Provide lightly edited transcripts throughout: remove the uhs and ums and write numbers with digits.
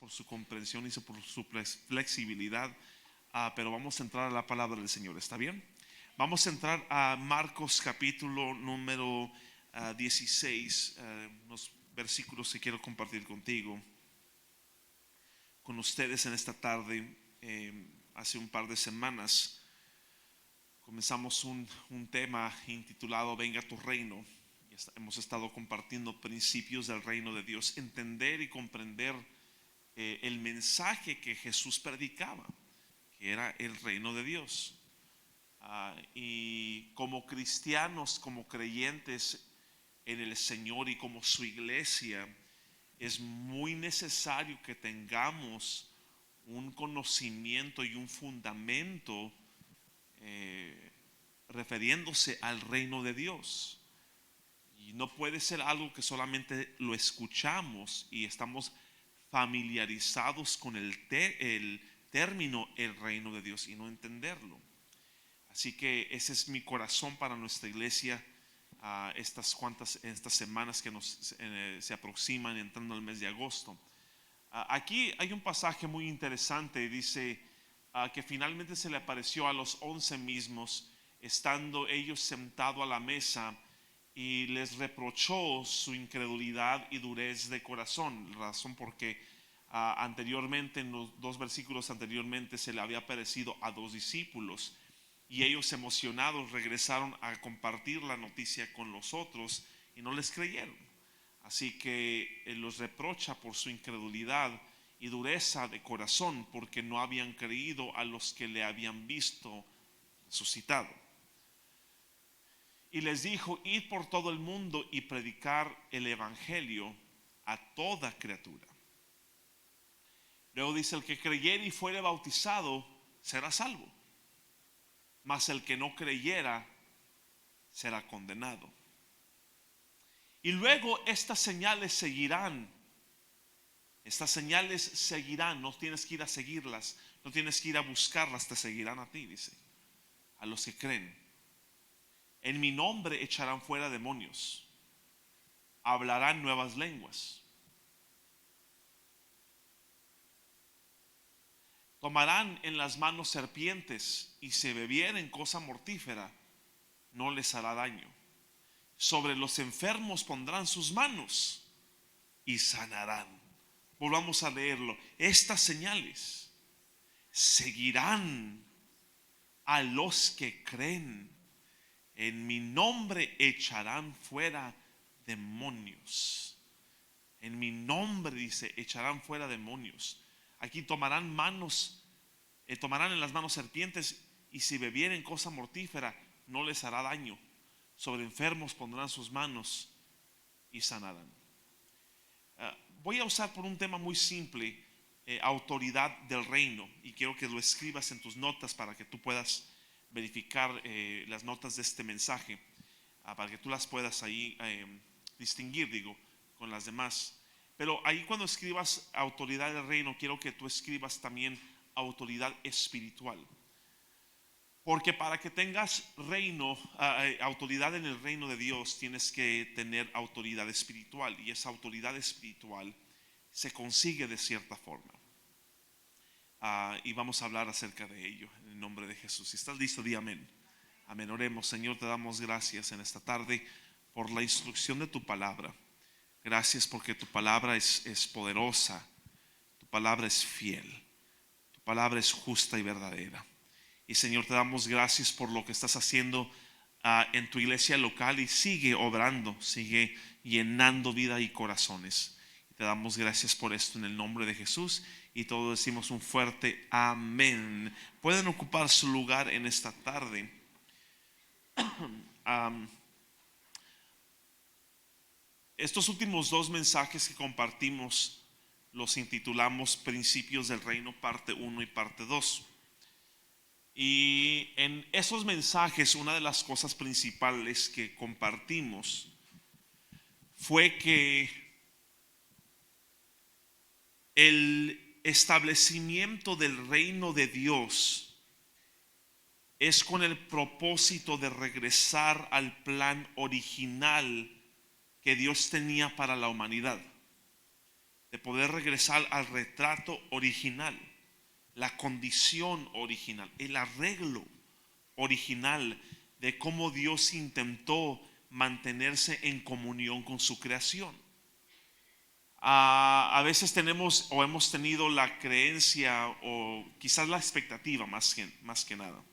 por su comprensión y por su flexibilidad. Pero vamos a entrar a la palabra del Señor, ¿está bien? Vamos a entrar a Marcos capítulo número 16, unos versículos que quiero compartir contigo, con ustedes en esta tarde. Hace un par de semanas comenzamos un tema intitulado Venga tu reino. Hemos estado compartiendo principios del reino de Dios, entender y comprender el mensaje que Jesús predicaba, que era el reino de Dios. Y como cristianos, como creyentes en el Señor y como su iglesia, es muy necesario que tengamos un conocimiento y un fundamento refiriéndose al reino de Dios. Y no puede ser algo que solamente lo escuchamos y estamos familiarizados con el término el reino de Dios y no entenderlo. Así que ese es mi corazón para nuestra iglesia estas semanas que se aproximan entrando al mes de agosto. Aquí hay un pasaje muy interesante. Dice que finalmente se le apareció a los 11 mismos, estando ellos sentados a la mesa, y les reprochó su incredulidad y durez de corazón. Razón porque anteriormente, en los 2 versículos anteriormente, se le había aparecido a 2 discípulos, y ellos, emocionados, regresaron a compartir la noticia con los otros y no les creyeron. Así que los reprocha por su incredulidad y dureza de corazón, porque no habían creído a los que le habían visto resucitado. Y les dijo: id por todo el mundo y predicar el evangelio a toda criatura. Luego dice: el que creyere y fuere bautizado será salvo, mas el que no creyera será condenado. Y luego estas señales seguirán. Estas señales seguirán. No tienes que ir a seguirlas, no tienes que ir a buscarlas, te seguirán a ti, dice, a los que creen. En mi nombre echarán fuera demonios, hablarán nuevas lenguas, tomarán en las manos serpientes, y si bebieren cosa mortífera no les hará daño. Sobre los enfermos pondrán sus manos y sanarán. Volvamos a leerlo. Estas señales seguirán a los que creen. En mi nombre echarán fuera demonios. En mi nombre, dice, echarán fuera demonios. Aquí tomarán en las manos serpientes, y si bebieren cosa mortífera no les hará daño. Sobre enfermos pondrán sus manos y sanarán. Voy a usar por un tema muy simple, autoridad del reino, y quiero que lo escribas en tus notas para que tú puedas verificar las notas de este mensaje, para que tú las puedas ahí distinguir, con las demás. Pero ahí, cuando escribas autoridad del reino, quiero que tú escribas también autoridad espiritual. Porque para que tengas autoridad en el reino de Dios, tienes que tener autoridad espiritual, y esa autoridad espiritual se consigue de cierta forma. Y vamos a hablar acerca de ello en el nombre de Jesús. Si estás listo, di amén. Amén. Oremos. Señor, te damos gracias en esta tarde por la instrucción de tu palabra. Gracias porque tu palabra es poderosa, tu palabra es fiel, tu palabra es justa y verdadera. Y Señor, te damos gracias por lo que estás haciendo en tu iglesia local, y sigue obrando, sigue llenando vida y corazones. Y te damos gracias por esto en el nombre de Jesús, y todos decimos un fuerte amén. Pueden ocupar su lugar en esta tarde. Estos últimos 2 mensajes que compartimos los intitulamos Principios del Reino, parte 1 y parte 2. Y en esos mensajes, una de las cosas principales que compartimos fue que el establecimiento del reino de Dios es con el propósito de regresar al plan original que Dios tenía para la humanidad. de poder regresar al retrato original, la condición original, el arreglo original de cómo Dios intentó mantenerse en comunión con su creación. A veces tenemos o hemos tenido la creencia o quizás la expectativa más que nada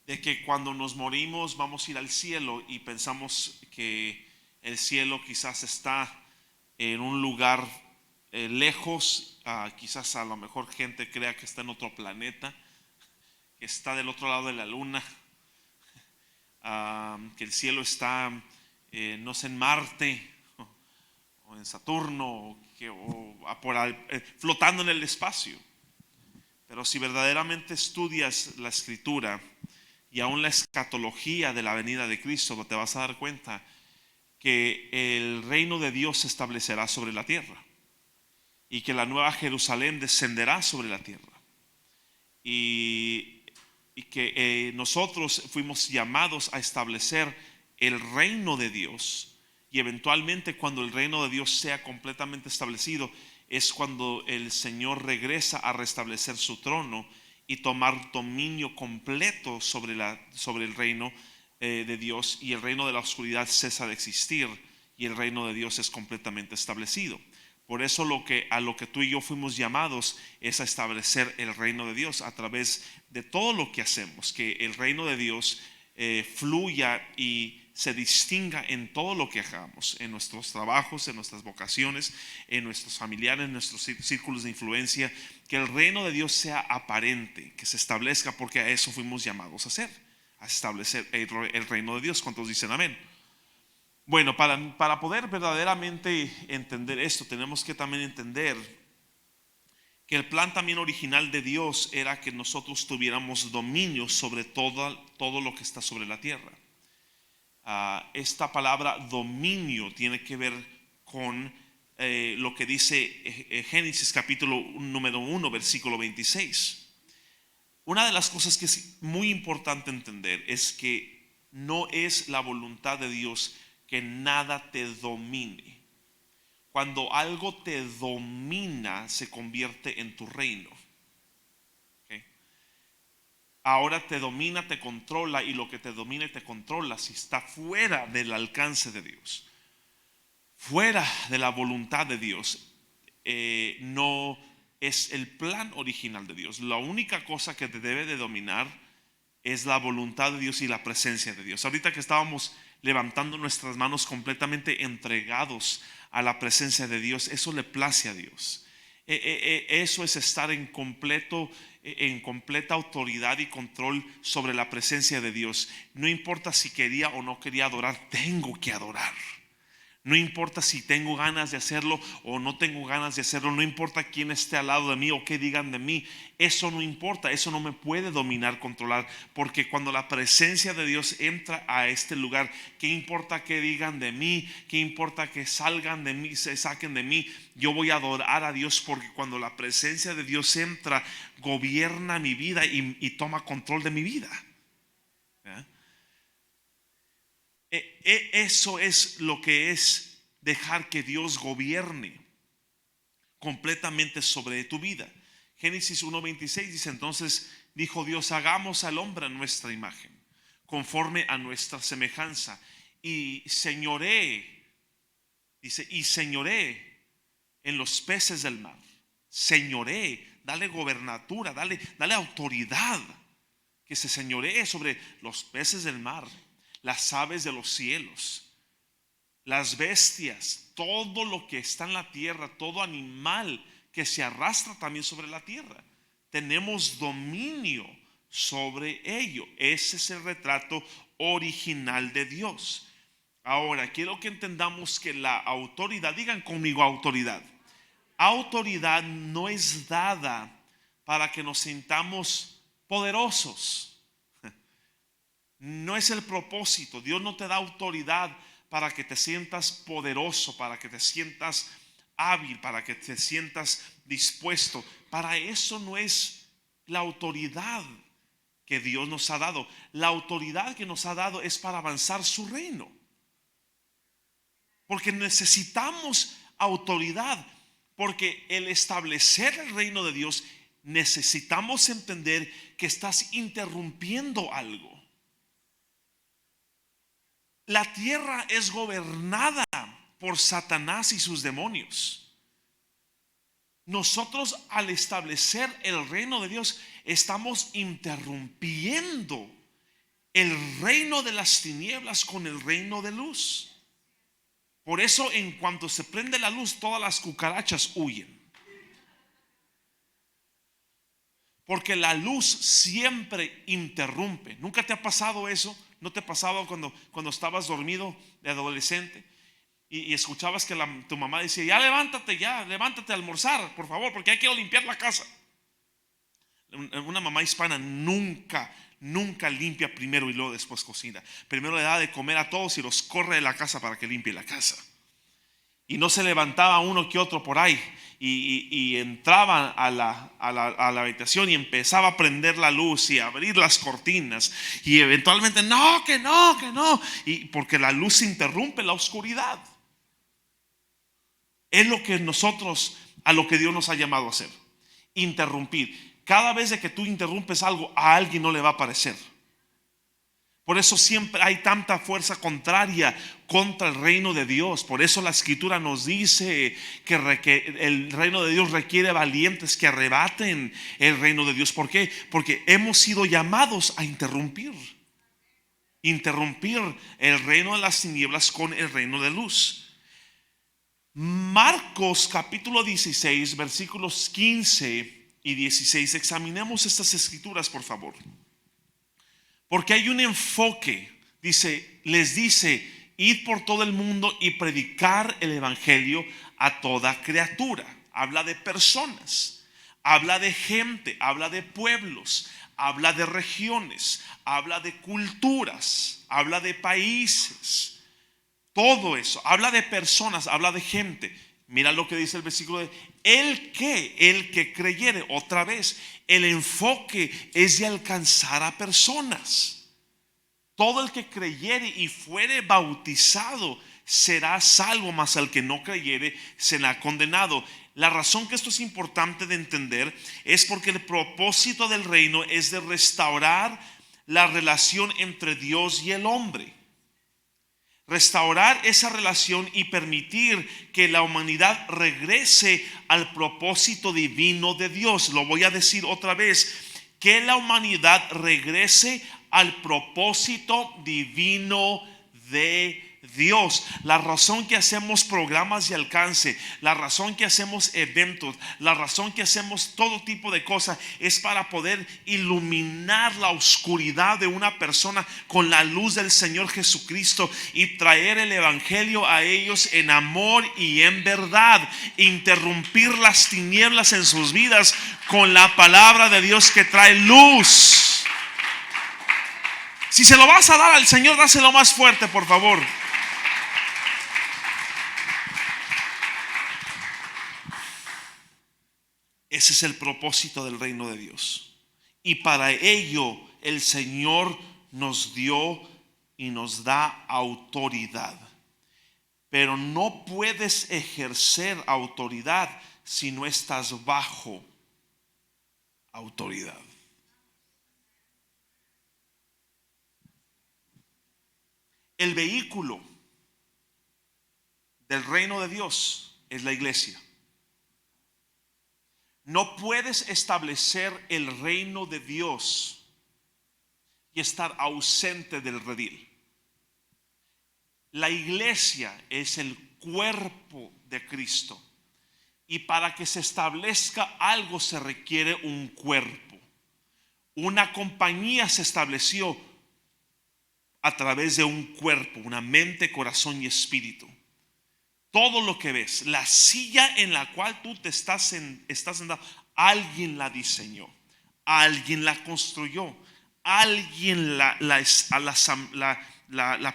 de que cuando nos morimos vamos a ir al cielo, y pensamos que el cielo quizás está en un lugar lejos. Quizás a lo mejor gente crea que está en otro planeta, que está del otro lado de la luna, que el cielo está, no sé, en Marte o en Saturno, flotando en el espacio. Pero si verdaderamente estudias la escritura y aún la escatología de la venida de Cristo, te vas a dar cuenta que el reino de Dios se establecerá sobre la tierra y que la nueva Jerusalén descenderá sobre la tierra, y que nosotros fuimos llamados a establecer el reino de Dios. Y eventualmente, cuando el reino de Dios sea completamente establecido, es cuando el Señor regresa a restablecer su trono y tomar dominio completo sobre el reino de Dios, y el reino de la oscuridad cesa de existir y el reino de Dios es completamente establecido. Por eso a lo que tú y yo fuimos llamados es a establecer el reino de Dios a través de todo lo que hacemos, que el reino de Dios fluya y se distinga en todo lo que hagamos, en nuestros trabajos, en nuestras vocaciones, en nuestros familiares, en nuestros círculos de influencia, que el reino de Dios sea aparente, que se establezca, porque a eso fuimos llamados a hacer, a establecer el reino de Dios. ¿Cuántos dicen amén? Bueno, para poder verdaderamente entender esto, tenemos que también entender que el plan también original de Dios era que nosotros tuviéramos dominio sobre todo lo que está sobre la tierra. Esta palabra dominio tiene que ver con lo que dice Génesis capítulo número 1, versículo 26. Una de las cosas que es muy importante entender es que no es la voluntad de Dios que nada te domine. Cuando algo te domina, se convierte en tu reino. ¿Okay? Ahora te domina, te controla, y lo que te domina y te controla, si está fuera del alcance de Dios, fuera de la voluntad de Dios, no es el plan original de Dios. La única cosa que te debe de dominar es la voluntad de Dios y la presencia de Dios. Ahorita que estábamos levantando nuestras manos completamente entregados a la presencia de Dios, eso le place a Dios. Eso es estar en completa autoridad y control sobre la presencia de Dios. No importa si quería o no quería adorar, tengo que adorar. No importa si tengo ganas de hacerlo o no tengo ganas de hacerlo. No importa quién esté al lado de mí o qué digan de mí. Eso no importa. Eso no me puede dominar, controlar. Porque cuando la presencia de Dios entra a este lugar, ¿qué importa qué digan de mí? ¿Qué importa que salgan de mí, se saquen de mí? Yo voy a adorar a Dios, porque cuando la presencia de Dios entra, gobierna mi vida y toma control de mi vida. ¿Ya? Eso es lo que es dejar que Dios gobierne completamente sobre tu vida. Génesis 1:26 dice: entonces dijo Dios, hagamos al hombre a nuestra imagen, conforme a nuestra semejanza, y señoree, dice, y señoree en los peces del mar. Señoree, dale gobernatura, dale autoridad, que se señoree sobre los peces del mar, las aves de los cielos, las bestias, todo lo que está en la tierra, todo animal que se arrastra también sobre la tierra. Tenemos dominio sobre ello. Ese es el retrato original de Dios. Ahora, quiero que entendamos que la autoridad, digan conmigo autoridad. Autoridad no es dada para que nos sintamos poderosos. No es el propósito. Dios no te da autoridad para que te sientas poderoso, para que te sientas hábil, para que te sientas dispuesto. Para eso no es la autoridad que Dios nos ha dado. La autoridad que nos ha dado es para avanzar su reino. Porque necesitamos autoridad, porque el establecer el reino de Dios necesitamos entender que estás interrumpiendo algo. La tierra es gobernada por Satanás y sus demonios. Nosotros, al establecer el reino de Dios, estamos interrumpiendo el reino de las tinieblas con el reino de luz. Por eso, en cuanto se prende la luz, todas las cucarachas huyen. Porque la luz siempre interrumpe. ¿Nunca te ha pasado eso? ¿No te ha pasado cuando estabas dormido de adolescente y escuchabas que tu mamá decía: ya levántate a almorzar, por favor, porque hay que limpiar la casa? Una mamá hispana nunca limpia primero y luego después cocina. Primero le da de comer a todos y los corre de la casa para que limpie la casa. Y no se levantaba uno que otro por ahí y entraba a la habitación y empezaba a prender la luz y a abrir las cortinas, y eventualmente no, y porque la luz interrumpe la oscuridad. Es lo que a lo que Dios nos ha llamado a hacer: interrumpir. Cada vez que tú interrumpes algo, a alguien no le va a parecer. Por eso siempre hay tanta fuerza contraria contra el reino de Dios. Por eso la escritura nos dice que el reino de Dios requiere valientes que arrebaten el reino de Dios. ¿Por qué? Porque hemos sido llamados a interrumpir el reino de las tinieblas con el reino de luz. Marcos capítulo 16 versículos 15 y 16. Examinemos estas escrituras, por favor. Porque hay un enfoque. Les dice: id por todo el mundo y predicar el evangelio a toda criatura. Habla de personas, habla de gente, habla de pueblos, habla de regiones, habla de culturas, habla de países. Todo eso, habla de personas, habla de gente. Mira lo que dice el versículo: el que creyere. Otra vez, el enfoque es de alcanzar a personas. Todo el que creyere y fuere bautizado será salvo, mas el que no creyere será condenado. La razón que esto es importante de entender es porque el propósito del reino es de restaurar la relación entre Dios y el hombre. Restaurar esa relación y permitir que la humanidad regrese al propósito divino de Dios. Lo voy a decir otra vez: que la humanidad regrese al propósito divino de Dios. La razón que hacemos programas de alcance, la razón que hacemos eventos, la razón que hacemos todo tipo de cosas es para poder iluminar la oscuridad de una persona con la luz del Señor Jesucristo y traer el evangelio a ellos en amor y en verdad. Interrumpir las tinieblas en sus vidas con la palabra de Dios que trae luz. Si se lo vas a dar al Señor, dáselo más fuerte, por favor. Ese es el propósito del reino de Dios. Y para ello el Señor nos dio y nos da autoridad. Pero no puedes ejercer autoridad si no estás bajo autoridad. El vehículo del reino de Dios es la iglesia. No puedes establecer el reino de Dios y estar ausente del redil. La iglesia es el cuerpo de Cristo, y para que se establezca algo se requiere un cuerpo. Una compañía se estableció a través de un cuerpo, una mente, corazón y espíritu. Todo lo que ves, la silla en la cual tú estás sentado, alguien la diseñó, alguien la construyó, alguien la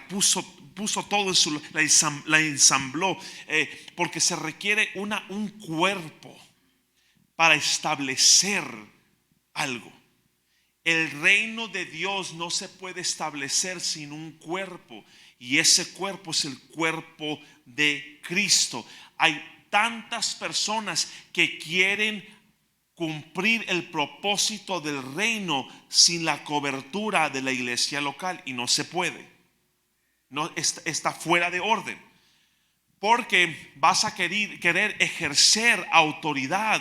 puso todo en la ensambló, porque se requiere un cuerpo para establecer algo. El reino de Dios no se puede establecer sin un cuerpo, y ese cuerpo es el cuerpo de Cristo. Hay tantas personas que quieren cumplir el propósito del reino sin la cobertura de la iglesia local, y no se puede. No, está fuera de orden, porque vas a querer ejercer autoridad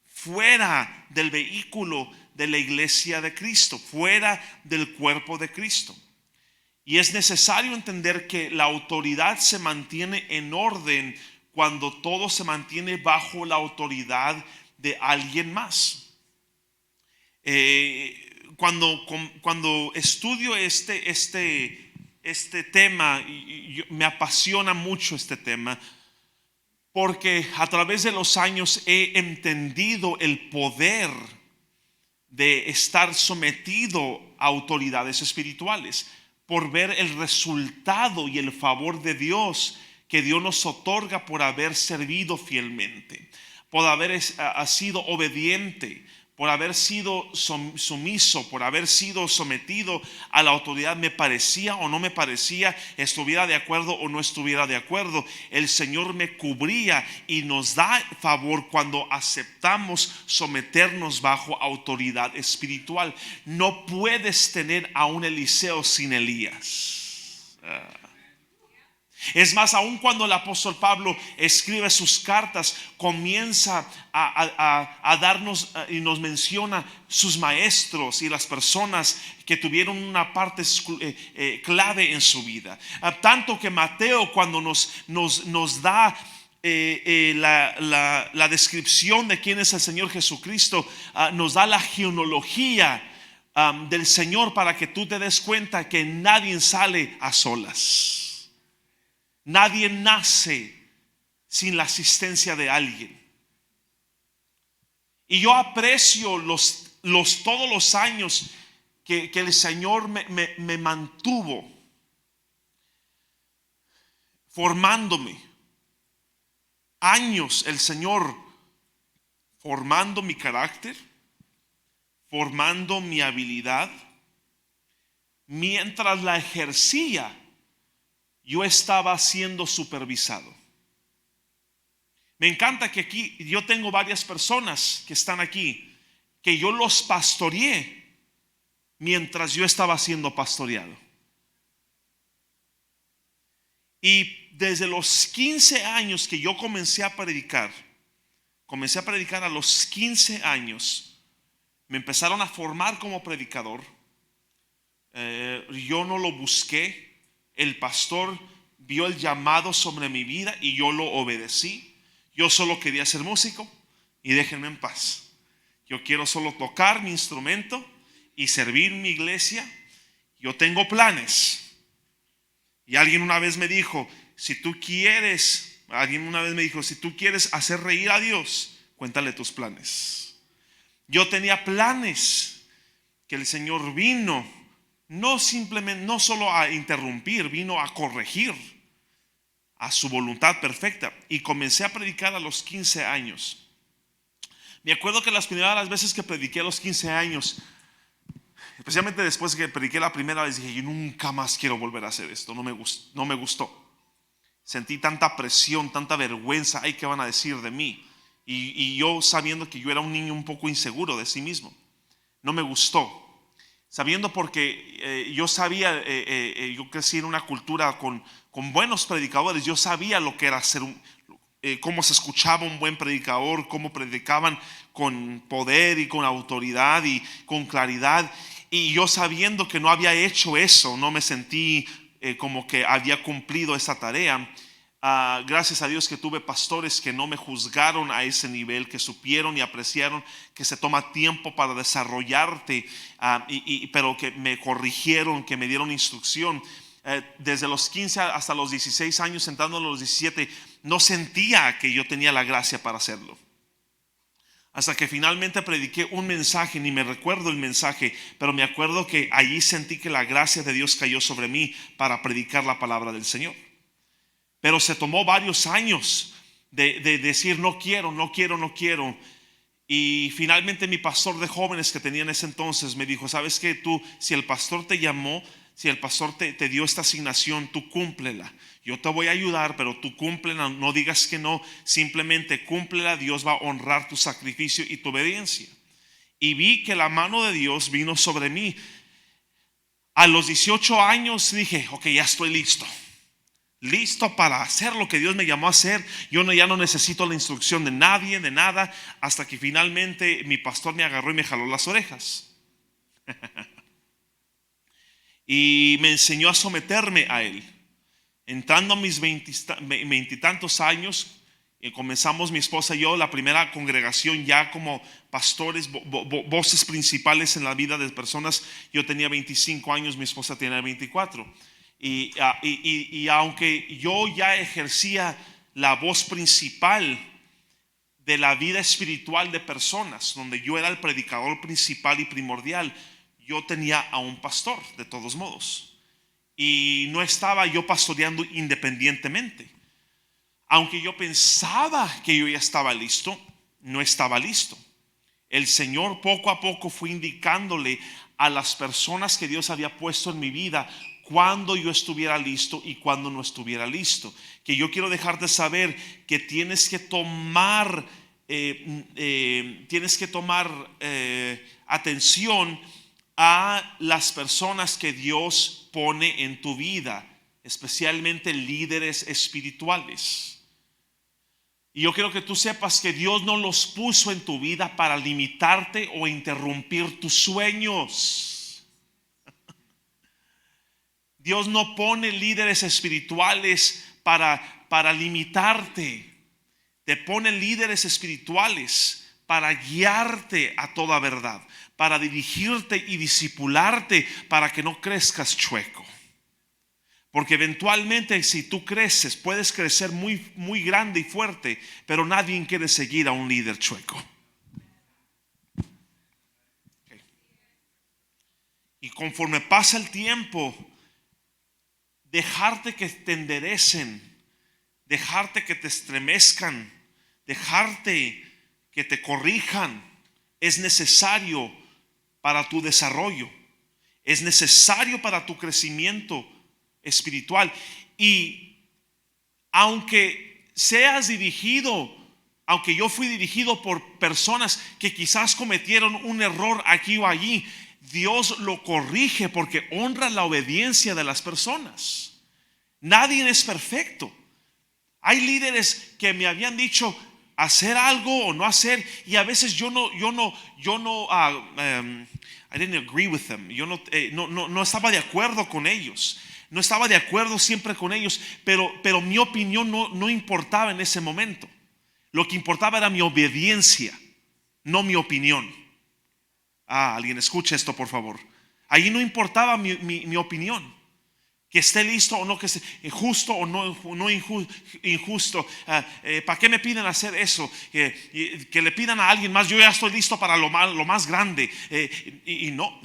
fuera del vehículo de la iglesia de Cristo, fuera del cuerpo de Cristo. Y es necesario entender que la autoridad se mantiene en orden cuando todo se mantiene bajo la autoridad de alguien más. Cuando estudio este tema, me apasiona mucho este tema, porque a través de los años he entendido el poder de estar sometido a autoridades espirituales, por ver el resultado y el favor de Dios que Dios nos otorga por haber servido fielmente, por haber sido obediente, por haber sido sumiso, por haber sido sometido a la autoridad. Me parecía o no me parecía, estuviera de acuerdo o no estuviera de acuerdo, el Señor me cubría y nos da favor cuando aceptamos someternos bajo autoridad espiritual. No puedes tener a un Eliseo sin Elías. Es más, aun cuando el apóstol Pablo escribe sus cartas, comienza a darnos y nos menciona sus maestros y las personas que tuvieron una parte clave en su vida. Tanto que Mateo, cuando nos da la descripción de quién es el Señor Jesucristo, nos da la genealogía del Señor, para que tú te des cuenta que nadie sale a solas. Nadie nace sin la asistencia de alguien. Y yo aprecio todos los años que el Señor me mantuvo formándome. Años el Señor formando mi carácter, formando mi habilidad. Mientras la ejercía, yo estaba siendo supervisado. Me encanta que aquí yo tengo varias personas que están aquí, que yo los pastoreé mientras yo estaba siendo pastoreado. Y desde los 15 años que yo comencé a predicar a los 15 años, me empezaron a formar como predicador. Yo no lo busqué. El pastor vio el llamado sobre mi vida y yo lo obedecí. Yo solo quería ser músico y déjenme en paz. Yo quiero solo tocar mi instrumento y servir mi iglesia. Yo tengo planes. Y alguien una vez me dijo, si tú quieres hacer reír a Dios, cuéntale tus planes. Yo tenía planes que el Señor vino. No solo a interrumpir, vino a corregir a su voluntad perfecta. Y comencé a predicar a los 15 años. Me acuerdo que las primeras veces que prediqué a los 15 años, especialmente después que prediqué la primera vez, dije, yo nunca más quiero volver a hacer esto. No me gustó. Sentí tanta presión, tanta vergüenza. Ay, ¿qué van a decir de mí? Y yo sabiendo que yo era un niño un poco inseguro de sí mismo. No me gustó. Sabiendo porque yo sabía, yo crecí en una cultura con buenos predicadores. Yo sabía lo que era ser cómo se escuchaba un buen predicador, cómo predicaban con poder y con autoridad y con claridad. Y yo sabiendo que no había hecho eso, no me sentí como que había cumplido esa tarea. Gracias a Dios que tuve pastores que no me juzgaron a ese nivel, que supieron y apreciaron que se toma tiempo para desarrollarte, pero que me corrigieron, que me dieron instrucción. Desde los 15 hasta los 16 años, entrando a los 17, no sentía que yo tenía la gracia para hacerlo. Hasta que finalmente prediqué un mensaje, ni me recuerdo el mensaje, pero me acuerdo que allí sentí que la gracia de Dios cayó sobre mí para predicar la palabra del Señor. Pero se tomó varios años de decir no quiero. Y finalmente mi pastor de jóvenes que tenía en ese entonces me dijo, ¿sabes qué? Tú, si el pastor te llamó, si el pastor te dio esta asignación, tú cúmplela. Yo te voy a ayudar, pero tú cúmplela, no digas que no, simplemente cúmplela. Dios va a honrar tu sacrificio y tu obediencia. Y vi que la mano de Dios vino sobre mí. A los 18 años dije, ok, ya estoy listo para hacer lo que Dios me llamó a hacer. Ya no necesito la instrucción de nadie, de nada, hasta que finalmente mi pastor me agarró y me jaló las orejas y me enseñó a someterme a él. Entrando a mis veintitantos años, comenzamos mi esposa y yo la primera congregación ya como pastores, voces principales en la vida de personas. Yo tenía 25 años, mi esposa tenía 24. Y aunque yo ya ejercía la voz principal de la vida espiritual de personas, donde yo era el predicador principal y primordial, yo tenía a un pastor de todos modos. Y no estaba yo pastoreando independientemente. Aunque yo pensaba que yo ya estaba listo, no estaba listo. El Señor poco a poco fue indicándole a las personas que Dios había puesto en mi vida cuando yo estuviera listo y cuando no estuviera listo. Que yo quiero dejarte saber que tienes que tomar atención a las personas que Dios pone en tu vida, especialmente líderes espirituales. Y yo quiero que tú sepas que Dios no los puso en tu vida para limitarte o interrumpir tus sueños. Dios no pone líderes espirituales para limitarte. Te pone líderes espirituales para guiarte a toda verdad, para dirigirte y discipularte para que no crezcas chueco. Porque eventualmente si tú creces, puedes crecer muy, muy grande y fuerte, pero nadie quiere seguir a un líder chueco. Okay. Y conforme pasa el tiempo, dejarte que te enderecen, dejarte que te estremezcan, dejarte que te corrijan, es necesario para tu desarrollo, es necesario para tu crecimiento espiritual. Y aunque seas dirigido, aunque yo fui dirigido por personas que quizás cometieron un error aquí o allí, Dios lo corrige porque honra la obediencia de las personas. Nadie es perfecto. Hay líderes que me habían dicho hacer algo o no hacer, y a veces yo no I didn't agree with them. Yo no estaba de acuerdo con ellos. No estaba de acuerdo siempre con ellos, pero mi opinión no importaba en ese momento. Lo que importaba era mi obediencia, no mi opinión. Alguien escuche esto, por favor. Ahí no importaba mi opinión, que esté listo o no, que esté justo o no injusto. ¿Para qué me piden hacer eso? Que le pidan a alguien más. Yo ya estoy listo para lo más grande. Y no,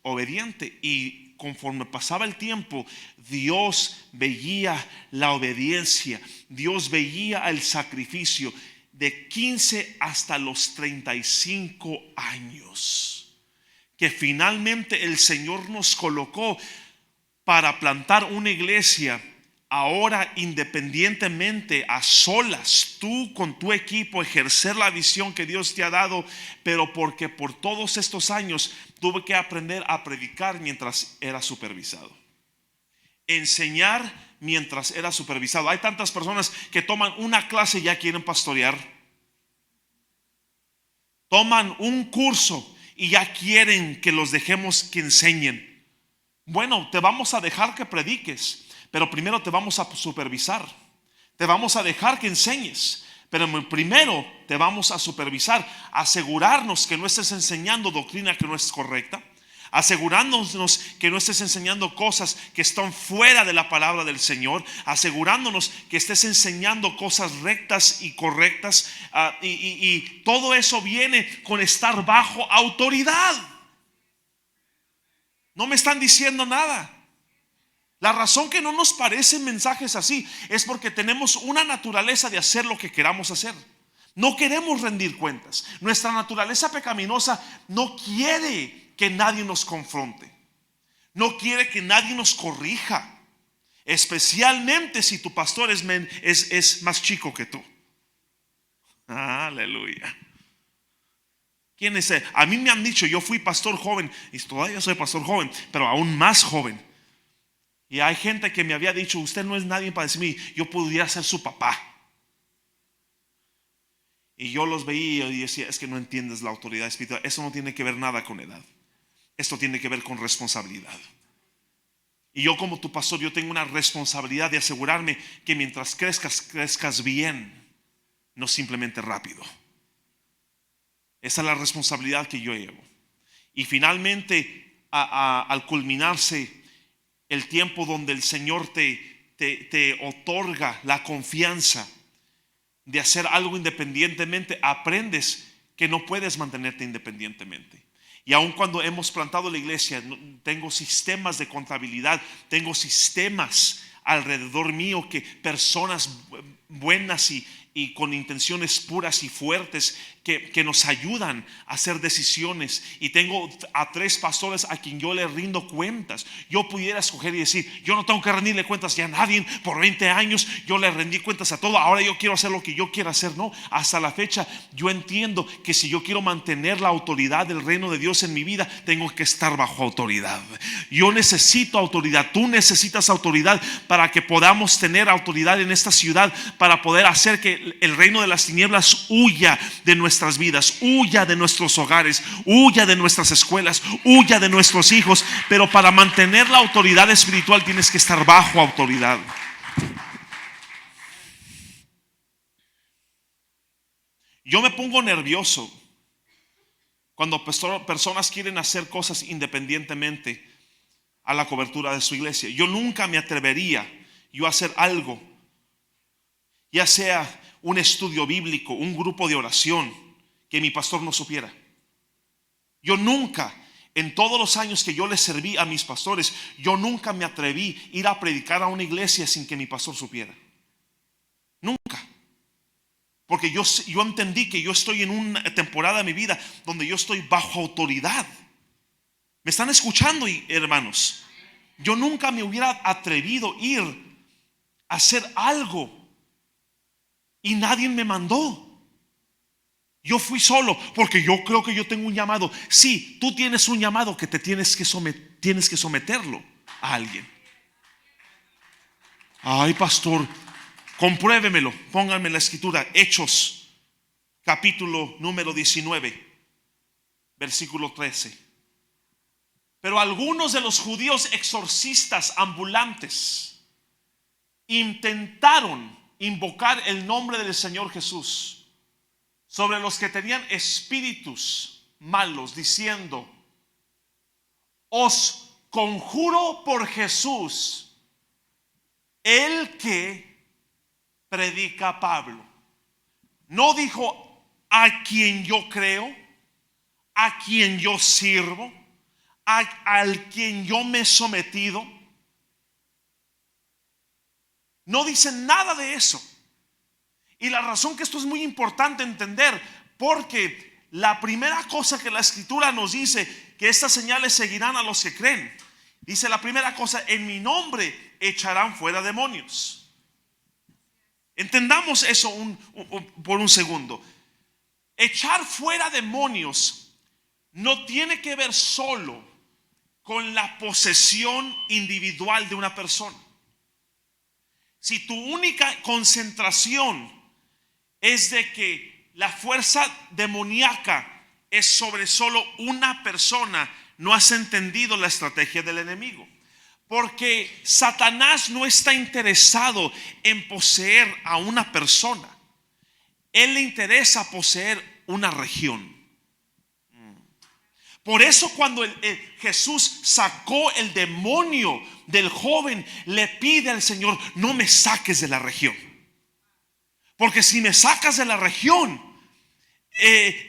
obediente. Y conforme pasaba el tiempo, Dios veía la obediencia, Dios veía el sacrificio. De 15 hasta los 35 años, que finalmente el Señor nos colocó para plantar una iglesia, ahora independientemente, a solas, tú con tu equipo, ejercer la visión que Dios te ha dado. Pero porque por todos estos años tuve que aprender a predicar mientras era supervisado, enseñar mientras era supervisado. Hay tantas personas que toman una clase y ya quieren pastorear, toman un curso y ya quieren que los dejemos que enseñen. Bueno, te vamos a dejar que prediques, pero primero te vamos a supervisar. Te vamos a dejar que enseñes, pero primero te vamos a supervisar. Asegurarnos que no estés enseñando doctrina que no es correcta, asegurándonos que no estés enseñando cosas que están fuera de la palabra del Señor, asegurándonos que estés enseñando cosas rectas y correctas. Y todo eso viene con estar bajo autoridad. No me están diciendo nada. La razón que no nos parecen mensajes así es porque tenemos una naturaleza de hacer lo que queramos hacer. No queremos rendir cuentas. Nuestra naturaleza pecaminosa no quiere que nadie nos confronte, no quiere que nadie nos corrija. especialmente si tu pastor es más chico que tú. Aleluya. ¿Quién es él? A mí me han dicho, yo fui pastor joven y todavía soy pastor joven, pero aún más joven. Y hay gente que me había dicho, usted no es nadie para decirme, yo pudiera ser su papá. Y yo los veía y decía, es que no entiendes la autoridad espiritual. Eso no tiene que ver nada con edad. Esto tiene que ver con responsabilidad. Y yo como tu pastor, yo tengo una responsabilidad de asegurarme que mientras crezcas bien, no simplemente rápido. Esa es la responsabilidad que yo llevo. Y finalmente, al culminarse el tiempo donde el Señor te otorga la confianza de hacer algo independientemente, aprendes que no puedes mantenerte independientemente. Y aun cuando hemos plantado la iglesia, tengo sistemas de contabilidad, tengo sistemas alrededor mío, que personas buenas y con intenciones puras y fuertes que nos ayudan a hacer decisiones. Y tengo a 3 pastores a quien yo le rindo cuentas. Yo pudiera escoger y decir, yo no tengo que rendirle cuentas ya a nadie. Por 20 años yo le rendí cuentas a todo, ahora yo quiero hacer lo que yo quiero hacer. No, hasta la fecha yo entiendo que si yo quiero mantener la autoridad del reino de Dios en mi vida, tengo que estar bajo autoridad. Yo necesito autoridad, tú necesitas autoridad para que podamos tener autoridad en esta ciudad, para poder hacer que el reino de las tinieblas huya de nuestras vidas, huya de nuestros hogares, huya de nuestras escuelas, huya de nuestros hijos. Pero para mantener la autoridad espiritual tienes que estar bajo autoridad. Yo me pongo nervioso cuando personas quieren hacer cosas independientemente a la cobertura de su iglesia. Yo nunca me atrevería yo a hacer algo, ya sea un estudio bíblico, un grupo de oración, que mi pastor no supiera. Yo nunca, en todos los años que yo les serví a mis pastores, yo nunca me atreví a ir a predicar a una iglesia sin que mi pastor supiera. Nunca. Porque yo entendí que yo estoy en una temporada de mi vida donde yo estoy bajo autoridad. ¿Me están escuchando, hermanos? Yo nunca me hubiera atrevido a ir a hacer algo y nadie me mandó. Yo fui solo porque yo creo que yo tengo un llamado. Sí, tú tienes un llamado que tienes que someterlo a alguien. Ay, pastor, compruébemelo. Pónganme la escritura, Hechos, capítulo número 19, versículo 13. Pero algunos de los judíos exorcistas ambulantes intentaron invocar el nombre del Señor Jesús sobre los que tenían espíritus malos, diciendo: os conjuro por Jesús, el que predica Pablo. No dijo a quien yo creo, a quien yo sirvo, al quien yo me he sometido. No dice nada de eso. Y la razón que esto es muy importante entender, porque la primera cosa que la escritura nos dice, que estas señales seguirán a los que creen. Dice la primera cosa: en mi nombre echarán fuera demonios. Entendamos eso por un segundo. Echar fuera demonios no tiene que ver solo con la posesión individual de una persona. Si tu única concentración es de que la fuerza demoníaca es sobre solo una persona, no has entendido la estrategia del enemigo. Porque Satanás no está interesado en poseer a una persona. Él le interesa poseer una región. Por eso cuando Jesús sacó el demonio del joven, le pide al Señor: no me saques de la región. Porque si me sacas de la región,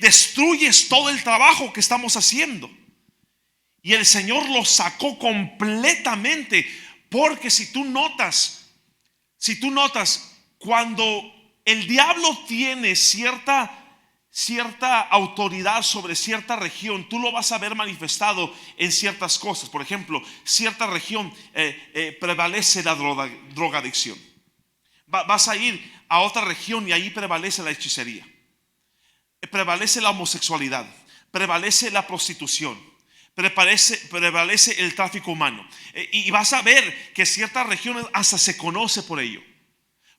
destruyes todo el trabajo que estamos haciendo. Y el Señor lo sacó completamente. Porque si tú notas, cuando el diablo tiene cierta cierta autoridad sobre cierta región, tú lo vas a ver manifestado en ciertas cosas. Por ejemplo, cierta región prevalece la drogadicción. Vas a ir a otra región y ahí prevalece la hechicería, prevalece la homosexualidad, prevalece la prostitución, prevalece el tráfico humano. Y vas a ver que ciertas regiones hasta se conoce por ello,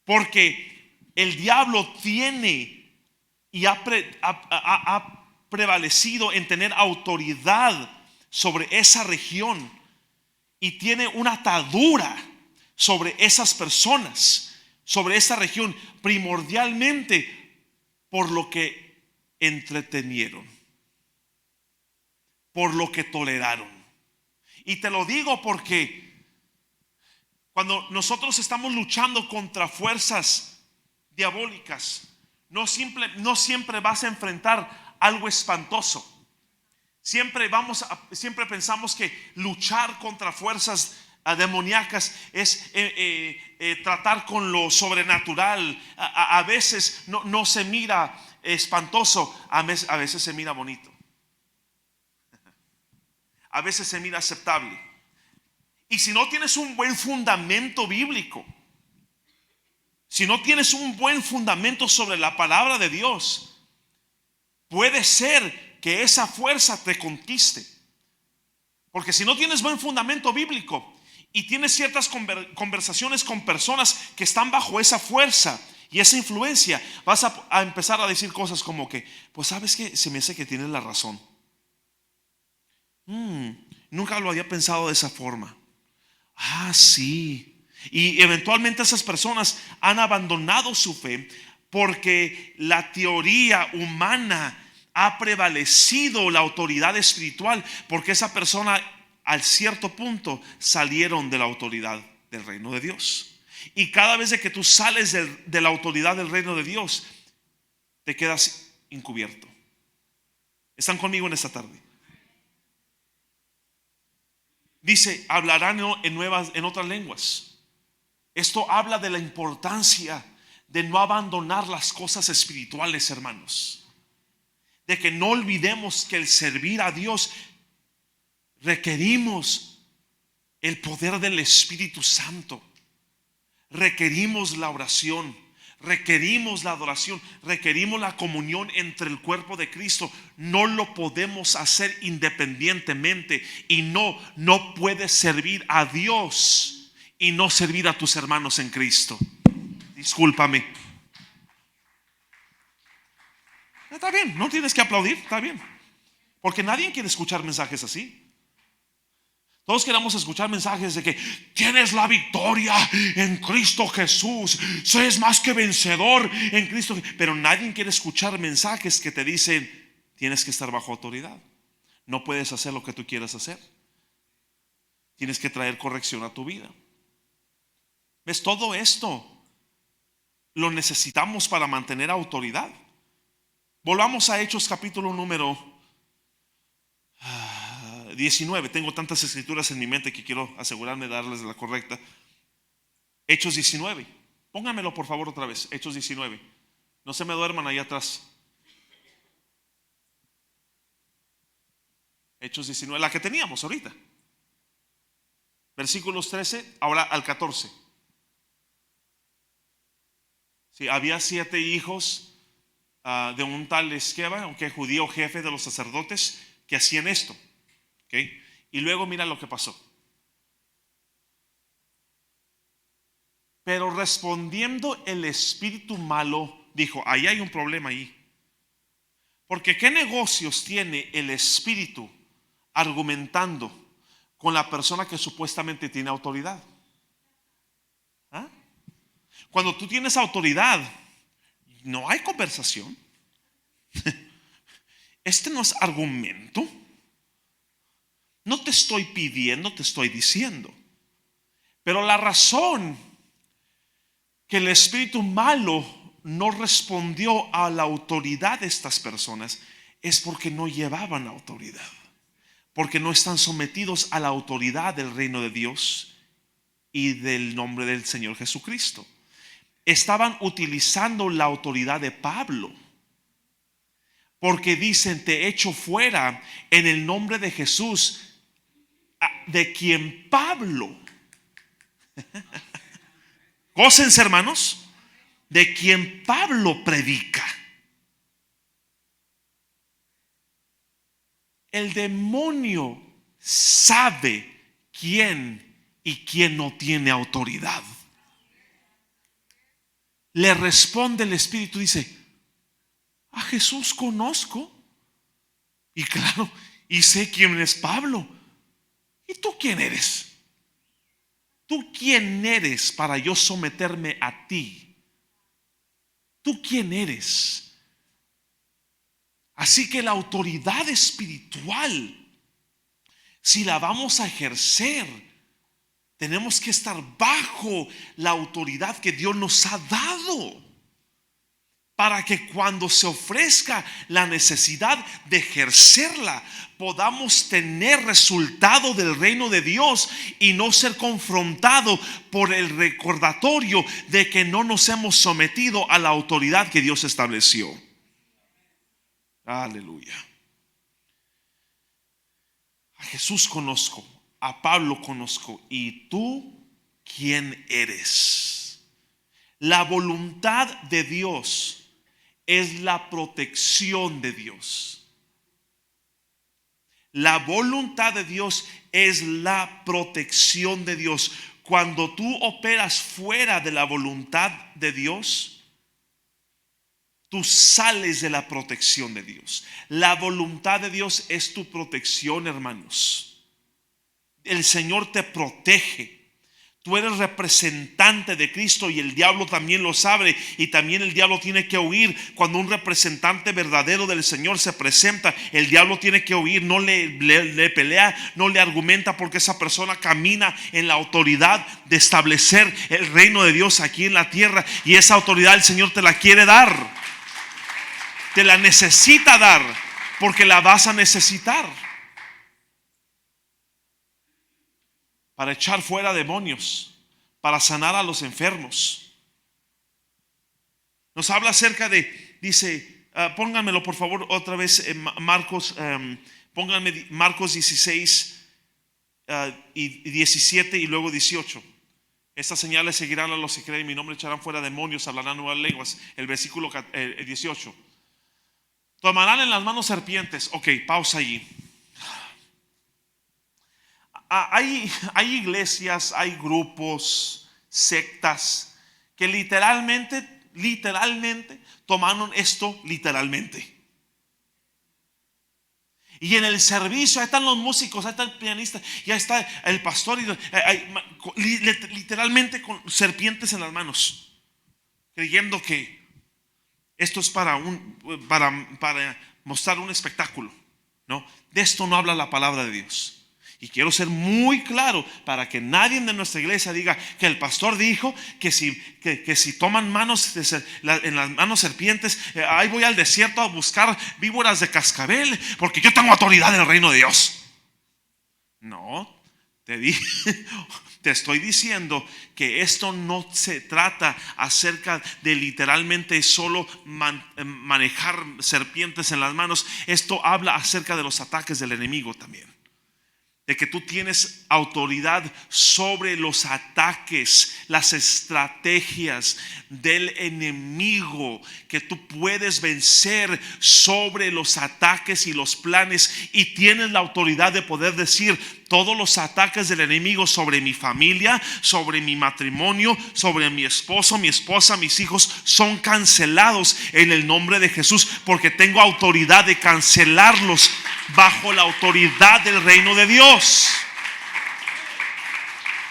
porque el diablo tiene y ha prevalecido en tener autoridad sobre esa región, y tiene una atadura sobre esas personas, sobre esa región, primordialmente por lo que entretenieron, por lo que toleraron. Y te lo digo porque cuando nosotros estamos luchando contra fuerzas diabólicas, no siempre vas a enfrentar algo espantoso. Siempre pensamos que luchar contra fuerzas demoníacas es tratar con lo sobrenatural. A veces no se mira espantoso, a veces se mira bonito, a veces se mira aceptable. Y si no tienes un buen fundamento bíblico, si no tienes un buen fundamento sobre la palabra de Dios, puede ser que esa fuerza te conquiste. Porque si no tienes buen fundamento bíblico y tienes ciertas conversaciones con personas que están bajo esa fuerza y esa influencia, vas a empezar a decir cosas como que, pues sabes que se me hace que tienes la razón. Nunca lo había pensado de esa forma. Ah, sí. Y eventualmente esas personas han abandonado su fe porque la teoría humana ha prevalecido la autoridad espiritual, porque esa persona al cierto punto salieron de la autoridad del reino de Dios. Y cada vez que tú sales de la autoridad del reino de Dios, te quedas encubierto. ¿Están conmigo en esta tarde? Dice, hablarán en otras lenguas. Esto habla de la importancia de no abandonar las cosas espirituales, hermanos. De que no olvidemos que el servir a Dios requerimos el poder del Espíritu Santo. Requerimos la oración, requerimos la adoración, requerimos la comunión entre el cuerpo de Cristo. No lo podemos hacer independientemente, y no puedes servir a Dios y no servir a tus hermanos en Cristo. Discúlpame. Está bien, no tienes que aplaudir, está bien, porque nadie quiere escuchar mensajes así. Todos queremos escuchar mensajes de que tienes la victoria en Cristo Jesús, sois más que vencedor en Cristo. Pero nadie quiere escuchar mensajes que te dicen tienes que estar bajo autoridad, no puedes hacer lo que tú quieras hacer, tienes que traer corrección a tu vida. ¿Ves? Todo esto lo necesitamos para mantener autoridad. Volvamos a Hechos capítulo número 19. Tengo tantas escrituras en mi mente que quiero asegurarme de darles la correcta. Hechos 19. Póngamelo por favor otra vez. Hechos 19. No se me duerman ahí atrás. Hechos 19, la que teníamos ahorita. Versículos 13 ahora al 14. Sí, había 7 hijos de un tal Esqueva, aunque judío, jefe de los sacerdotes, que hacían esto. ¿Okay? Y luego mira lo que pasó. Pero respondiendo el espíritu malo, dijo, ahí hay un problema ahí. Porque ¿qué negocios tiene el espíritu argumentando con la persona que supuestamente tiene autoridad? ¿Ah? Cuando tú tienes autoridad, no hay conversación. Este no es argumento. No te estoy pidiendo, te estoy diciendo. Pero la razón que el espíritu malo no respondió a la autoridad de estas personas es porque no llevaban autoridad, porque no están sometidos a la autoridad del reino de Dios y del nombre del Señor Jesucristo. Estaban utilizando la autoridad de Pablo. Porque dicen, te echo fuera en el nombre de Jesús, de quien Pablo, gócense hermanos, de quien Pablo predica. El demonio sabe quién y quién no tiene autoridad. Le responde el Espíritu, dice, a Jesús conozco. Y claro, y sé quién es Pablo. ¿Y tú quién eres? ¿Tú quién eres para yo someterme a ti? ¿Tú quién eres? Así que la autoridad espiritual, si la vamos a ejercer, tenemos que estar bajo la autoridad que Dios nos ha dado, para que cuando se ofrezca la necesidad de ejercerla, podamos tener resultado del reino de Dios y no ser confrontado por el recordatorio de que no nos hemos sometido a la autoridad que Dios estableció. Aleluya. A Jesús conozco, a Pablo conozco, ¿y tú quién eres? La voluntad de Dios es la protección de Dios. La voluntad de Dios es la protección de Dios. Cuando tú operas fuera de la voluntad de Dios, tú sales de la protección de Dios. La voluntad de Dios es tu protección, hermanos. El Señor te protege. Tú eres representante de Cristo y el diablo también lo sabe, y también el diablo tiene que huir. Cuando un representante verdadero del Señor se presenta, el diablo tiene que huir. No le pelea, no le argumenta, porque esa persona camina en la autoridad de establecer el reino de Dios aquí en la tierra, y esa autoridad el Señor te la quiere dar, te la necesita dar, porque la vas a necesitar para echar fuera demonios, para sanar a los enfermos. Nos habla acerca de, dice, pónganmelo por favor otra vez en Marcos, pónganme Marcos 16 y 17 y luego 18. Estas señales seguirán a los que creen en mi nombre, echarán fuera demonios, hablarán nuevas lenguas. El versículo 18. Tomarán en las manos serpientes. Ok, pausa allí. Hay iglesias, hay grupos, sectas que literalmente tomaron esto literalmente. Y en el servicio ahí están los músicos, ahí está el pianista, ya está el pastor, literalmente con serpientes en las manos, creyendo que esto es para mostrar un espectáculo. No, de esto no habla la palabra de Dios. Y quiero ser muy claro para que nadie de nuestra iglesia diga que el pastor dijo que si toman en las manos serpientes, ahí voy al desierto a buscar víboras de cascabel, porque yo tengo autoridad en el reino de Dios. No, te estoy diciendo que esto no se trata acerca de literalmente solo manejar serpientes en las manos. Esto habla acerca de los ataques del enemigo también. De que tú tienes autoridad sobre los ataques, las estrategias del enemigo, que tú puedes vencer sobre los ataques y los planes, y tienes la autoridad de poder decir: todos los ataques del enemigo sobre mi familia, sobre mi matrimonio, sobre mi esposo, mi esposa, mis hijos, son cancelados en el nombre de Jesús, porque tengo autoridad de cancelarlos bajo la autoridad del reino de Dios.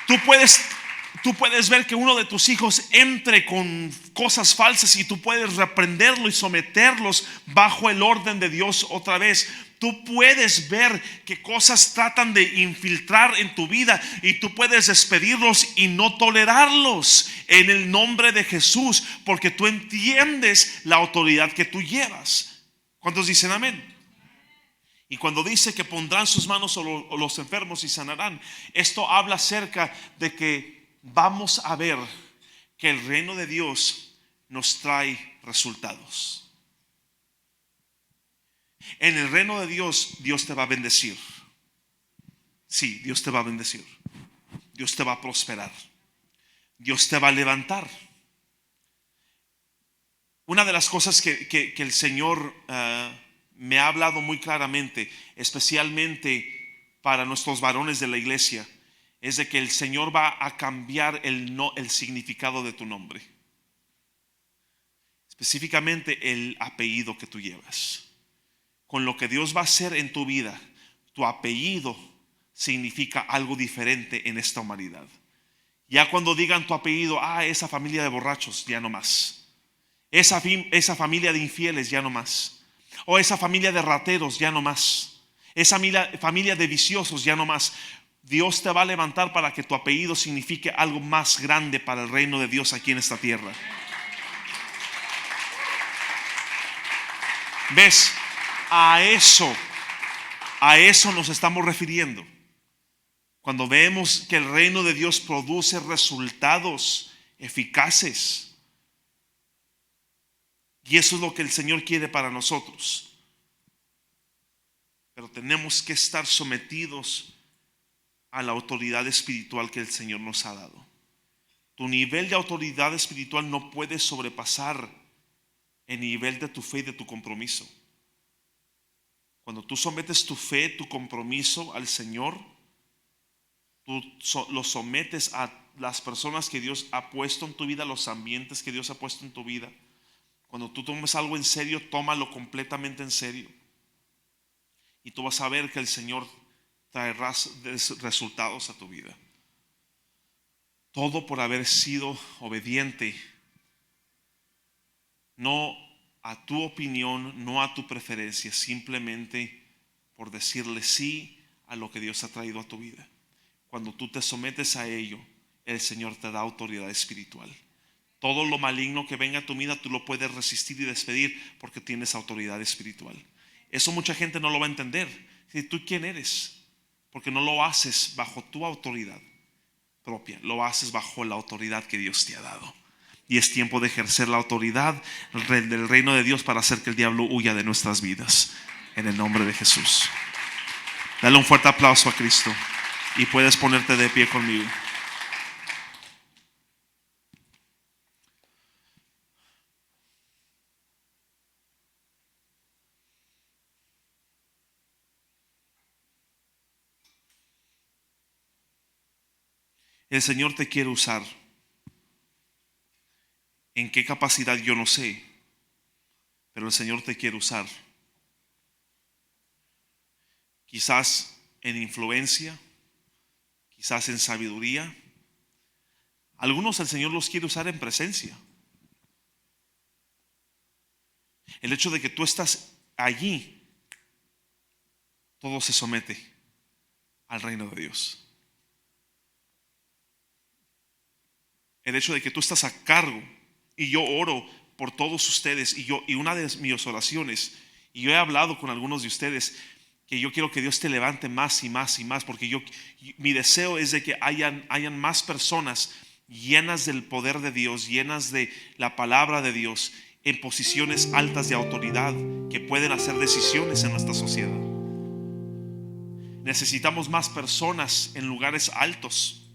Tú puedes ver que uno de tus hijos entre con cosas falsas y tú puedes reprenderlo y someterlos bajo el orden de Dios otra vez. Tú puedes ver que cosas tratan de infiltrar en tu vida y tú puedes despedirlos y no tolerarlos en el nombre de Jesús, porque tú entiendes la autoridad que tú llevas. ¿Cuántos dicen amén? Y cuando dice que pondrán sus manos sobre los enfermos y sanarán, esto habla acerca de que vamos a ver que el reino de Dios nos trae resultados. En el reino de Dios, Dios te va a bendecir. Sí, Dios te va a bendecir. Dios te va a prosperar. Dios te va a levantar. Una de las cosas que el Señor me ha hablado muy claramente, especialmente para nuestros varones de la iglesia, es de que el Señor va a cambiar el significado de tu nombre. Específicamente el apellido que tú llevas. Con lo que Dios va a hacer en tu vida, tu apellido significa algo diferente en esta humanidad. Ya cuando digan tu apellido, esa familia de borrachos, ya no más. Esa familia de infieles, ya no más. O esa familia de rateros, ya no más. Esa familia de viciosos, ya no más. Dios te va a levantar para que tu apellido signifique algo más grande para el reino de Dios aquí en esta tierra. ¿Ves? A eso nos estamos refiriendo. Cuando vemos que el reino de Dios produce resultados eficaces. Y eso es lo que el Señor quiere para nosotros. Pero tenemos que estar sometidos a la autoridad espiritual que el Señor nos ha dado. Tu nivel de autoridad espiritual no puede sobrepasar el nivel de tu fe y de tu compromiso. Cuando tú sometes tu fe, tu compromiso al Señor, tú lo sometes a las personas que Dios ha puesto en tu vida, los ambientes que Dios ha puesto en tu vida. Cuando tú tomes algo en serio, tómalo completamente en serio. Y tú vas a ver que el Señor traerá resultados a tu vida. Todo por haber sido obediente, no a tu opinión, no a tu preferencia, simplemente por decirle sí a lo que Dios ha traído a tu vida. Cuando tú te sometes a ello, el Señor te da autoridad espiritual. Todo lo maligno que venga a tu vida, tú lo puedes resistir y despedir porque tienes autoridad espiritual. Eso mucha gente no lo va a entender. ¿Tú quién eres? Porque no lo haces bajo tu autoridad propia, lo haces bajo la autoridad que Dios te ha dado. Y es tiempo de ejercer la autoridad del reino de Dios para hacer que el diablo huya de nuestras vidas. En el nombre de Jesús. Dale un fuerte aplauso a Cristo. Y puedes ponerte de pie conmigo. El Señor te quiere usar. ¿En qué capacidad? Yo no sé. Pero el Señor te quiere usar. Quizás en influencia, quizás en sabiduría. Algunos el Señor los quiere usar en presencia. El hecho de que tú estás allí, todo se somete al reino de Dios. El hecho de que tú estás a cargo, y yo oro por todos ustedes, y una de mis oraciones, y yo he hablado con algunos de ustedes, que yo quiero que Dios te levante más y más y más, porque mi deseo es de que hayan más personas llenas del poder de Dios, llenas de la palabra de Dios, en posiciones altas de autoridad, que pueden hacer decisiones en nuestra sociedad. Necesitamos más personas en lugares altos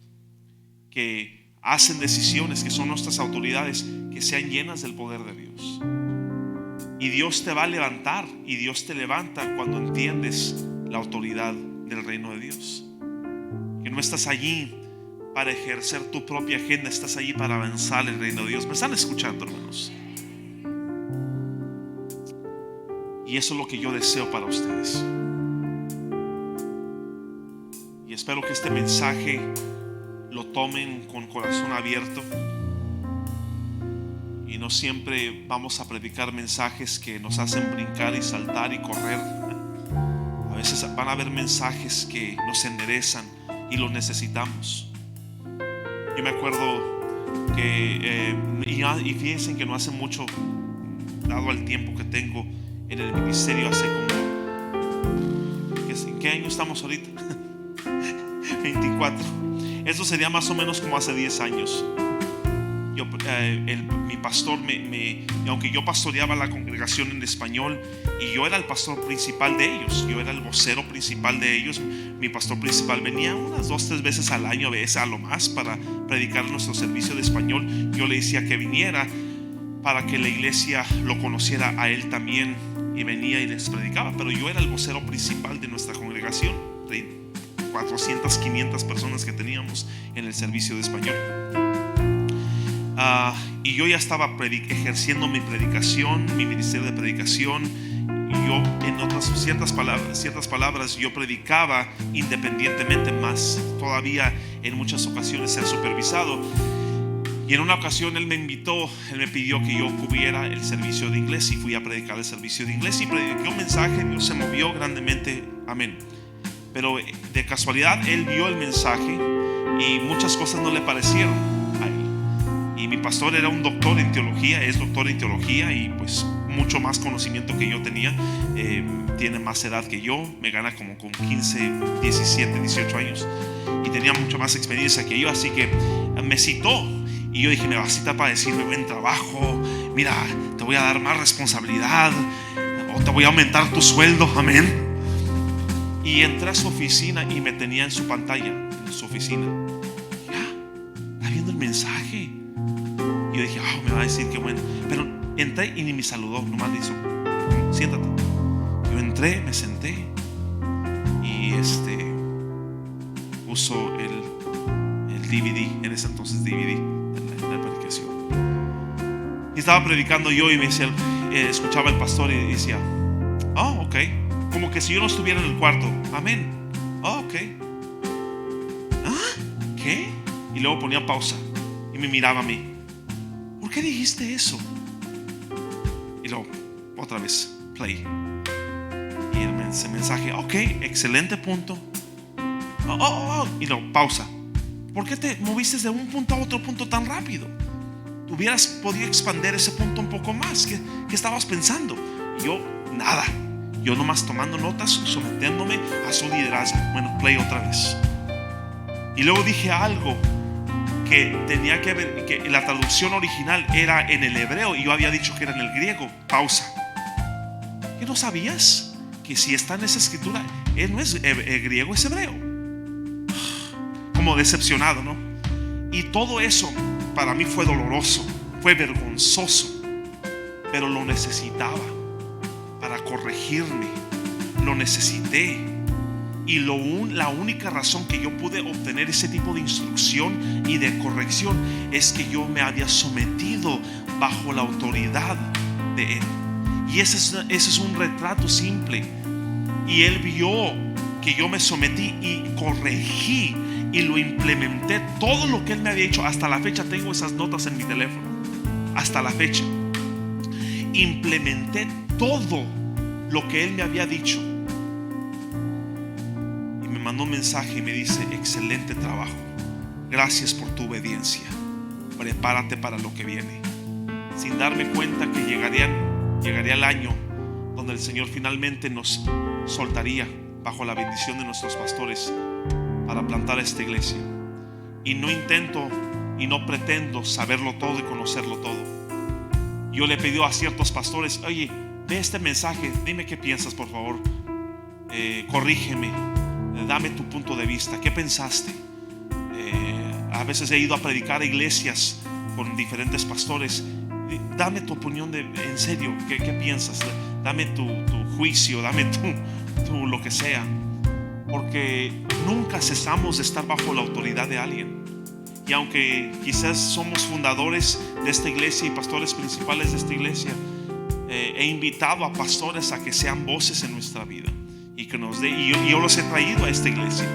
que hacen decisiones, que son nuestras autoridades, que sean llenas del poder de Dios. Y Dios te va a levantar, y Dios te levanta cuando entiendes la autoridad del reino de Dios. Que no estás allí para ejercer tu propia agenda, estás allí para avanzar el reino de Dios. ¿Me están escuchando, hermanos? Y eso es lo que yo deseo para ustedes. Y espero que este mensaje lo tomen con corazón abierto. Y no siempre vamos a predicar mensajes que nos hacen brincar y saltar y correr. A veces van a haber mensajes que nos enderezan y los necesitamos. Yo me acuerdo que, y fíjense que no hace mucho, dado el tiempo que tengo en el ministerio, hace como, ¿en qué año estamos ahorita? 24. Eso sería más o menos como hace 10 años. mi pastor aunque yo pastoreaba la congregación en español y yo era el pastor principal de ellos, yo era el vocero principal de ellos, mi pastor principal venía unas 2-3 veces al año, a veces a lo más, para predicar nuestro servicio de español. Yo le decía que viniera para que la iglesia lo conociera a él también, y venía y les predicaba, pero yo era el vocero principal de nuestra congregación de 400, 500 personas que teníamos en el servicio de español. Y yo ya estaba ejerciendo mi predicación, mi ministerio de predicación. Y yo, en otras ciertas palabras, yo predicaba independientemente, más todavía en muchas ocasiones ser supervisado. Y en una ocasión él me pidió que yo cubriera el servicio de inglés, y fui a predicar el servicio de inglés y prediqué un mensaje. Dios se movió grandemente, amén. Pero de casualidad él vio el mensaje y muchas cosas no le parecieron a él. Y mi pastor era un doctor en teología, es doctor en teología, y pues mucho más conocimiento que yo tenía. Tiene más edad que yo, me gana como con 15, 17, 18 años, y tenía mucha más experiencia que yo. Así que me citó, y yo dije: me va a citar para decirme buen trabajo, mira, te voy a dar más responsabilidad, o te voy a aumentar tu sueldo, amén. Y entré a su oficina y me tenía en su pantalla, en su oficina. Está viendo el mensaje. Y yo dije: me va a decir que bueno. Pero entré y ni me saludó, nomás dijo: siéntate. Yo entré, me senté, y puso el DVD, en ese entonces DVD, en la predicación. Y estaba predicando yo, y me decía, escuchaba el pastor y decía: ok. Como que si yo no estuviera en el cuarto. Amén. Ok. ¿Qué? Y luego ponía pausa y me miraba a mí: ¿por qué dijiste eso? Y luego otra vez play. Y ese mensaje: ok, excelente punto. Y luego pausa. ¿Por qué te moviste de un punto a otro punto tan rápido? Hubieras podido expandir ese punto un poco más. ¿Qué estabas pensando? Y yo, nada. Yo nomás tomando notas, sometiéndome a su liderazgo. Bueno, play otra vez. Y luego dije algo que tenía que ver, que la traducción original era en el hebreo y yo había dicho que era en el griego. Pausa. ¿Qué no sabías? Que si está en esa escritura, él no es griego, es hebreo. Como decepcionado, ¿no? Y todo eso para mí fue doloroso, fue vergonzoso, pero lo necesitaba para corregirme. Lo necesité. Y la única razón que yo pude obtener ese tipo de instrucción y de corrección es que yo me había sometido bajo la autoridad de él. Y ese es un retrato simple. Y él vio que yo me sometí y corregí y lo implementé. Todo lo que él me había hecho, hasta la fecha tengo esas notas en mi teléfono. Hasta la fecha implementé todo lo que él me había dicho. Y me mandó un mensaje y me dice: excelente trabajo, gracias por tu obediencia, prepárate para lo que viene. Sin darme cuenta que llegaría el año donde el Señor finalmente nos soltaría bajo la bendición de nuestros pastores para plantar esta iglesia. Y no intento y no pretendo saberlo todo y conocerlo todo. Yo le pedí a ciertos pastores: oye, ve este mensaje, dime qué piensas, por favor, corrígeme, dame tu punto de vista, ¿qué pensaste? A veces he ido a predicar a iglesias con diferentes pastores. Dame tu opinión, en serio, ¿qué piensas? Dame tu juicio, dame tu lo que sea. Porque nunca cesamos de estar bajo la autoridad de alguien. Y aunque quizás somos fundadores de esta iglesia y pastores principales de esta iglesia, he invitado a pastores a que sean voces en nuestra vida y que nos dé. Y yo los he traído a esta iglesia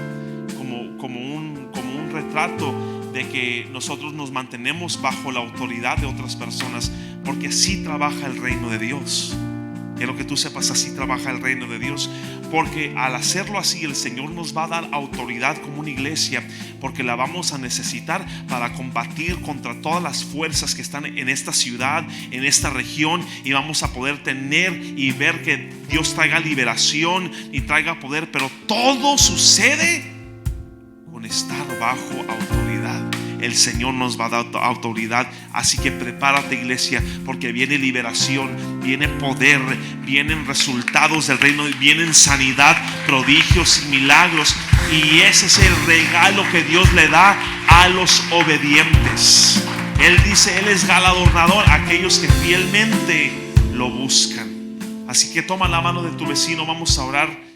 como un retrato de que nosotros nos mantenemos bajo la autoridad de otras personas, porque así trabaja el reino de Dios. Quiero que tú sepas, así trabaja el reino de Dios, porque al hacerlo así el Señor nos va a dar autoridad como una iglesia, porque la vamos a necesitar para combatir contra todas las fuerzas que están en esta ciudad, en esta región, y vamos a poder tener y ver que Dios traiga liberación y traiga poder. Pero todo sucede con estar bajo autoridad. el Señor nos va a dar autoridad. Así que prepárate, iglesia, porque viene liberación, viene poder, vienen resultados del reino, vienen sanidad, prodigios y milagros. Y ese es el regalo que Dios le da a los obedientes. Él dice, Él es galardonador a aquellos que fielmente lo buscan. Así que toma la mano de tu vecino, vamos a orar.